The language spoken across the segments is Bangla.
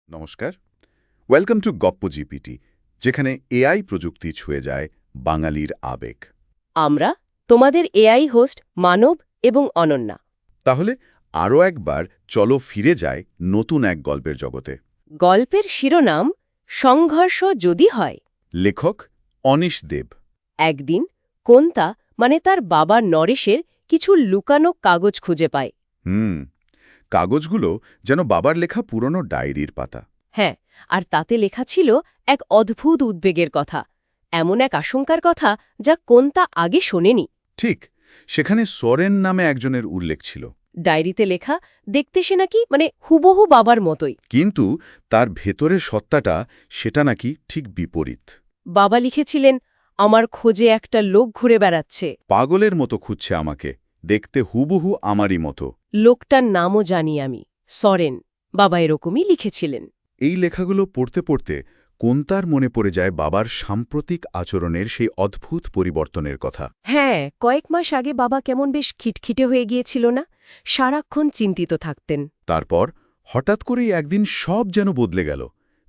নমস্কার, ওয়েলকাম টু গপ্প জিপিটি, যেখানে এআই প্রযুক্তি ছুঁয়ে যায় বাঙালির আবেগ। আমরা তোমাদের এআই হোস্ট মানব এবং অনন্যা। তাহলে আরও একবার চলো ফিরে যায় নতুন এক গল্পের জগতে। গল্পের শিরোনাম সংঘর্ষ যদি হয়। লেখক অনিশ দেব। একদিন কোন্তা মানে তার বাবা নরেশের কিছু লুকানো কাগজ খুঁজে পায়। কাগজগুলো যেন বাবার লেখা পুরনো ডায়েরির পাতা। হ্যাঁ, আর তাতে লেখা ছিল এক অদ্ভুত উদ্বেগের কথা, এমন এক আশঙ্কার কথা যা কোন্তা আগে শোনেনি। ঠিক, সেখানে সরেন নামে একজনের উল্লেখ ছিল। ডায়েরিতে লেখা দেখতে সে নাকি হুবহু বাবার মতোই, কিন্তু তার ভেতরের সত্তাটা সেটা নাকি ঠিক বিপরীত। বাবা লিখেছিলেন, আমার খোঁজে একটা লোক ঘুরে বেড়াচ্ছে, পাগলের মতো খুঁজছে আমাকে, দেখতে হুবহু আমারই মতো। লোকটার নামও জানি আমি, সরেন। বাবা এরকমই লিখেছিলেন। এই লেখাগুলো পড়তে পড়তে কোন্তার মনে পড়ে যায় বাবার সাম্প্রতিক আচরণের সেই অদ্ভুত পরিবর্তনের কথা। হ্যাঁ, কয়েক মাস আগে বাবা কেমন বেশ খিটখিটে হয়ে গিয়েছিল না, সারাক্ষণ চিন্তিত থাকতেন। তারপর হঠাৎ করেই একদিন সব যেন বদলে গেল।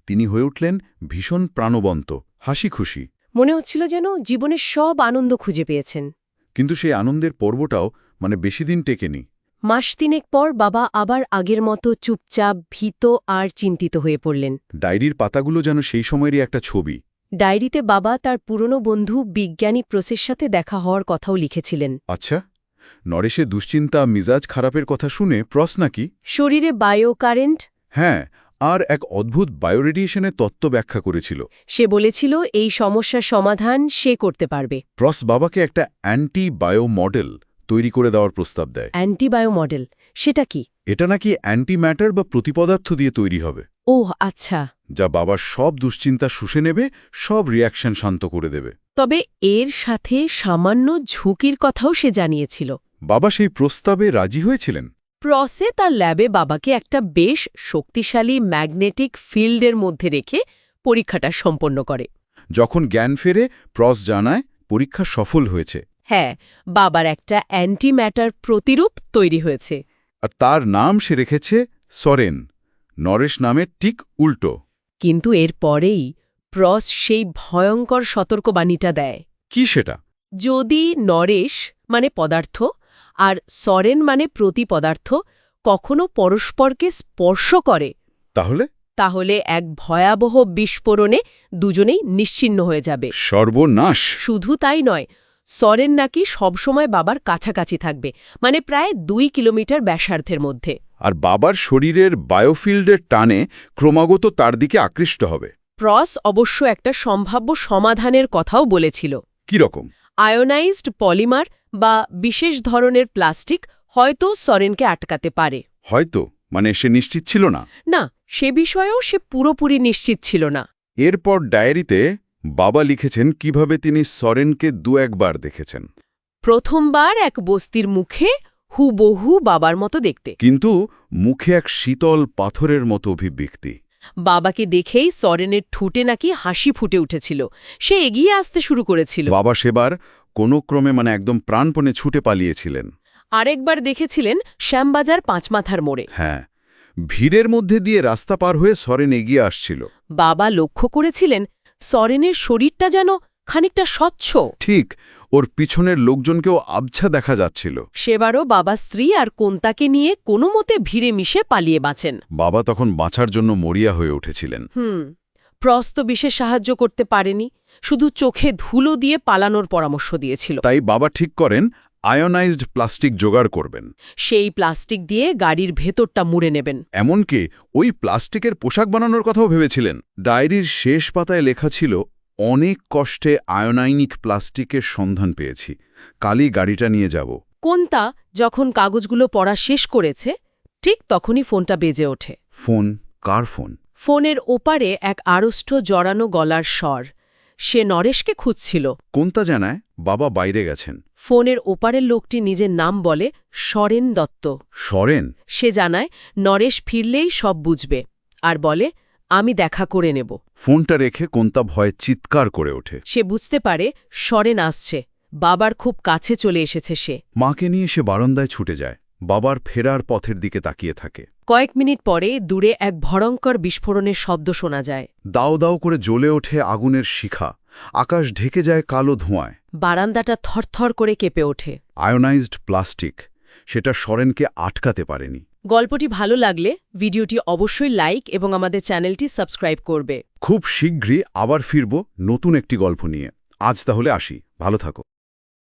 তিনি হয়ে উঠলেন ভীষণ প্রাণবন্ত, হাসি খুশি। মনে হচ্ছিল যেন জীবনের সব আনন্দ খুঁজে পেয়েছেন। কিন্তু সেই আনন্দের পর্বটাও বেশিদিন টেকেনি। মাস তিনেক পর বাবা আবার আগের মতো চুপচাপ, ভীত আর চিন্তিত হয়ে পড়লেন। ডায়েরির পাতাগুলো যেন সেই সময়েরই একটা ছবি। ডায়েরিতে বাবা তার পুরনো বন্ধু বিজ্ঞানী প্রসের সাথে দেখা হওয়ার কথাও লিখেছিলেন। আচ্ছা, নরেশের দুশ্চিন্তা, মিজাজ খারাপের কথা শুনে প্রস নাকি শরীরে বায়ো কারেন্ট, হ্যাঁ, আর এক অদ্ভুত বায়োরেডিয়েশনের তত্ত্ব ব্যাখ্যা করেছিল। সে বলেছিল এই সমস্যার সমাধান সে করতে পারবে। প্রস বাবাকে একটা অ্যান্টি-বায়ো মডেল তৈরি করে দেওয়ার প্রস্তাব দেয়। অ্যান্টিবায়ো মডেল, সেটা কি? এটা নাকি অ্যান্টিম্যাটার বা প্রতিপদার্থ দিয়ে তৈরি হবে, ওহ আচ্ছা। যা বাবার সব দুশ্চিন্তা শুষে নেবে, সব রিয়াকশন শান্ত করে দেবে। তবে এর সাথে সামান্য ঝুঁকির কথাও সে জানিয়েছিল। বাবা সেই প্রস্তাবে রাজি হয়েছিলেন। প্রসে তার ল্যাবে বাবাকে একটা বেশ শক্তিশালী ম্যাগনেটিক ফিল্ডের মধ্যে রেখে পরীক্ষাটা সম্পন্ন করে। যখন জ্ঞান ফেরে, প্রস জানায় পরীক্ষা সফল হয়েছে। হ্যাঁ, বাবার একটা অ্যান্টিম্যাটার প্রতিরূপ তৈরি হয়েছে। আর তার নাম সে রেখেছে সরেন, নরেশ নামের ঠিক উল্টো। কিন্তু এর পরেই প্রস সেই ভয়ঙ্কর সতর্কবাণীটা দেয়। কি সেটা? যদি নরেশ মানে পদার্থ আর সরেন মানে প্রতিপদার্থ কখনো পরস্পরকে স্পর্শ করে, তাহলে এক ভয়াবহ বিস্ফোরণে দুজনেই নিশ্চিহ্ন হয়ে যাবে। সর্বনাশ! শুধু তাই নয়, সরেন নাকি সবসময় বাবার কাছাকাছি থাকবে, প্রায় 2 কিলোমিটার ব্যাসার্ধের মধ্যে। আর বাবার শরীরের বায়োফিল্ডের টানে ক্রমাগত তার দিকে আকৃষ্ট হবে। প্রস অবশ্য একটা সম্ভাব্য সমাধানের কথাও বলেছিল। কি রকম? আয়োনাইজড পলিমার বা বিশেষ ধরনের প্লাস্টিক হয়তো সরেনকে আটকাতে পারে। হয়তো সে নিশ্চিত ছিল না। না, সে বিষয়েও সে পুরোপুরি নিশ্চিত ছিল না। এরপর ডায়েরিতে বাবা লিখেছেন কিভাবে তিনি সরেনকে 2-1 বার দেখেছেন। প্রথমবার এক বস্তির মুখে হুবহু বাবার মতো দেখতে, কিন্তু মুখে এক শীতল পাথরের মতো অভিব্যক্তি। বাবাকে দেখেই সরেনের ঠোঁটে নাকি হাসি ফুটে উঠেছিল। সে এগিয়ে আসতে শুরু করেছিল। বাবা সেবার কোনো ক্রমে একদম প্রাণপণে ছুটে পালিয়েছিলেন। আরেকবার দেখেছিলেন শ্যামবাজার পাঁচমাথার মোড়ে। হ্যাঁ, ভিড়ের মধ্যে দিয়ে রাস্তা পার হয়ে সরেন এগিয়ে আসছিল। বাবা লক্ষ্য করেছিলেন সরেনের শরীরটা যেন খানিকটা স্বচ্ছ। ঠিক, ওর পিছনের লোকজনকেও আবছা দেখা যাচ্ছিল। সেবারও বাবা স্ত্রী আর কোন্তাকে নিয়ে কোনো মতে ভিড়ে মিশে পালিয়ে বাঁচেন। বাবা তখন বাঁচার জন্য মরিয়া হয়ে উঠেছিলেন। প্রস তো বিশেষ সাহায্য করতে পারেনি, শুধু চোখে ধুলো দিয়ে পালানোর পরামর্শ দিয়েছিল। তাই বাবা ঠিক করেন আয়োনাইজড প্লাস্টিক জোগাড় করবেন। সেই প্লাস্টিক দিয়ে গাড়ির ভেতরটা মুড়ে নেবেন। এমনকি ওই প্লাস্টিকের পোশাক বানানোর কথাও ভেবেছিলেন। ডায়েরির শেষ পাতায় লেখা ছিল, অনেক কষ্টে আয়োনাইনিক প্লাস্টিকের সন্ধান পেয়েছি, কালই গাড়িটা নিয়ে যাব। কোন্তা যখন কাগজগুলো পড়া শেষ করেছে, ঠিক তখনই ফোনটা বেজে ওঠে। ফোন? কার ফোন? ফোনের ওপারে এক আড়ষ্ট জড়ানো গলার স্বর। সে নরেশকে খুঁজছিল। কোন্তা জানায় বাবা বাইরে গেছেন। ফোনের ওপারের লোকটি নিজের নাম বলে সরেন দত্ত। সরেন? সে জানায় নরেশ ফিরলেই সব বুঝবে, আর বলে আমি দেখা করে নেব। ফোনটা রেখে কোন্তা ভয়ে চিৎকার করে ওঠে। সে বুঝতে পারে সরেন আসছে, বাবার খুব কাছে চলে এসেছে সে। মাকে নিয়ে সে বারান্দায় ছুটে যায়, বাবার ফেরার পথের দিকে তাকিয়ে থাকে। কয়েক মিনিট পরে দূরে এক ভয়ঙ্কর বিস্ফোরণের শব্দ শোনা যায়। দাও দাও করে জ্বলে ওঠে আগুনের শিখা, আকাশ ঢেকে যায় কালো ধোঁয়ায়। বারান্দাটা থরথর করে কেঁপে ওঠে। আয়োনাইজড প্লাস্টিক, সেটা সরেনকে আটকাতে পারেনি। গল্পটি ভালো লাগলে ভিডিওটি অবশ্যই লাইক এবং আমাদের চ্যানেলটি সাবস্ক্রাইব করবে। খুব শীঘ্রই আবার ফিরব নতুন একটি গল্প নিয়ে। আজ তাহলে আসি, ভালো থাকো।